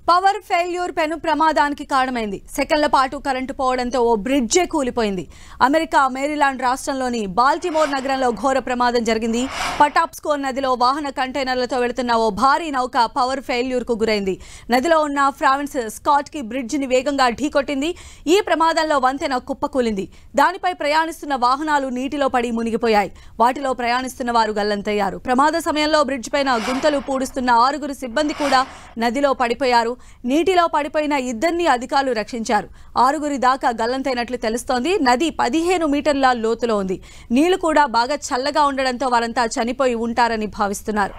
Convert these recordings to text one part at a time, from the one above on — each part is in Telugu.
పవర్ ఫెయిల్యూర్ పెను ప్రమాదానికి కారణమైంది. సెకండ్ల పాటు కరెంటు పోవడంతో ఓ బ్రిడ్జే కూలిపోయింది. అమెరికా మేరీలాండ్ రాష్ట్రంలోని బాల్టిమోర్ నగరంలో ఘోర ప్రమాదం జరిగింది. పటాప్స్కోర్ నదిలో వాహన కంటైనర్లతో వెళుతున్న ఓ భారీ నౌక పవర్ ఫెయిల్యూర్ కు గురైంది. నదిలో ఉన్న ఫ్రాన్స్ స్కాట్ కి బ్రిడ్జ్ ని వేగంగా ఢీకొట్టింది. ఈ ప్రమాదంలో వంతెన కుప్పకూలింది. దానిపై ప్రయాణిస్తున్న వాహనాలు నీటిలో పడి మునిగిపోయాయి. వాటిలో ప్రయాణిస్తున్న వారు గల్లంతయ్యారు. ప్రమాద సమయంలో బ్రిడ్జ్ పైన గుంతలు పూడుస్తున్న 6 సిబ్బంది కూడా నదిలో పడిపోయారు. నీటిలో పడిపోయిన ఇద్దరిని అధికారులు రక్షించారు. 6 దాకా గల్లంతైనట్లు తెలుస్తోంది. నది 15 మీటర్ల లోతులో ఉంది. నీళ్లు కూడా బాగా చల్లగా ఉండడంతో వారంతా చనిపోయి ఉంటారని భావిస్తున్నారు.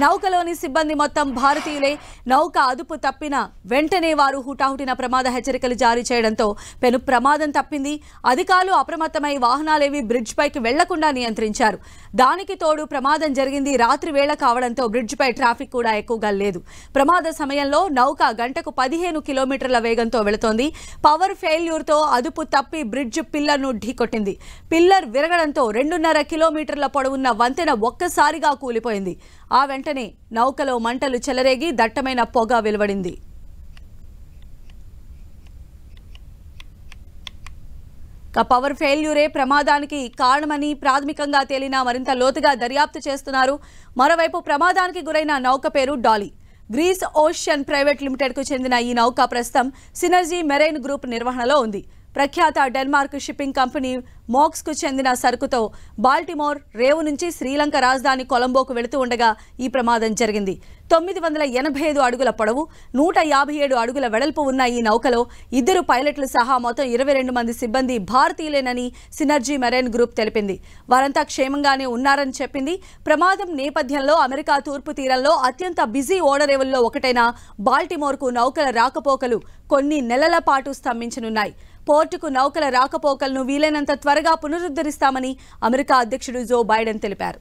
నౌకలోని సిబ్బంది మొత్తం భారతీయులే. నౌక అదుపు తప్పిన వెంటనే వారు హుటాహుటిన ప్రమాద హెచ్చరికలు జారీ చేయడంతో పెను ప్రమాదం తప్పింది. అధికారులు అప్రమత్తమై వాహనాలేవి బ్రిడ్జ్ పైకి వెళ్లకుండా నియంత్రించారు. దానికి తోడు ప్రమాదం జరిగింది రాత్రి వేళ కావడంతో బ్రిడ్జ్ పై ట్రాఫిక్ కూడా ఎక్కువగా లేదు. ప్రమాద సమయంలో నౌక గంటకు 15 కిలోమీటర్ల వేగంతో వెళుతోంది. పవర్ ఫెయిల్యూర్ తో అదుపు తప్పి బ్రిడ్జ్ పిల్లర్ ను ఢీకొట్టింది. పిల్లర్ విరగడంతో 2.5 కిలోమీటర్ల పొడవున్న వంతెన ఒక్కసారిగా కూలిపోయింది. ఆ వెంటనే నౌకలో మంటలు చెలరేగి దట్టమైన పొగ వెలువడింది. పవర్ ఫెయిల్యూరే ప్రమాదానికి కారణమని ప్రాథమికంగా తేలిన మరింత లోతుగా దర్యాప్తు చేస్తున్నారు. మరోవైపు ప్రమాదానికి గురైన నౌక పేరు Dali. Grace Ocean Private Limited కు చెందిన ఈ నౌక ప్రస్తుతం సినర్జీ మెరైన్ గ్రూప్ నిర్వహణలో ఉంది. ప్రఖ్యాత డెన్మార్క్ షిప్పింగ్ కంపెనీ మోక్స్ కు చెందిన సరుకుతో బాల్టిమోర్ రేవు నుంచి శ్రీలంక రాజధాని కొలంబోకు వెళుతూ ఉండగా ఈ ప్రమాదం జరిగింది. 985 అడుగుల పొడవు, 157 అడుగుల వెడల్పు ఉన్న ఈ నౌకలో 2 పైలట్లు సహా మొత్తం 22 మంది సిబ్బంది భారతీయులేనని సినర్జీ మెరైన్ గ్రూప్ తెలిపింది. వారంతా క్షేమంగానే ఉన్నారని చెప్పింది. ప్రమాదం నేపథ్యంలో అమెరికా తూర్పు తీరంలో అత్యంత బిజీ ఓడరేవుల్లో ఒకటైన బాల్టిమోర్కు నౌకల రాకపోకలు కొన్ని నెలల పాటు స్తంభించనున్నాయి. పోర్టుకు నౌకల రాకపోకలను వీలైనంత త్వరగా పునరుద్ధరిస్తామని అమెరికా అధ్యక్షుడు జో బైడెన్ తెలిపారు.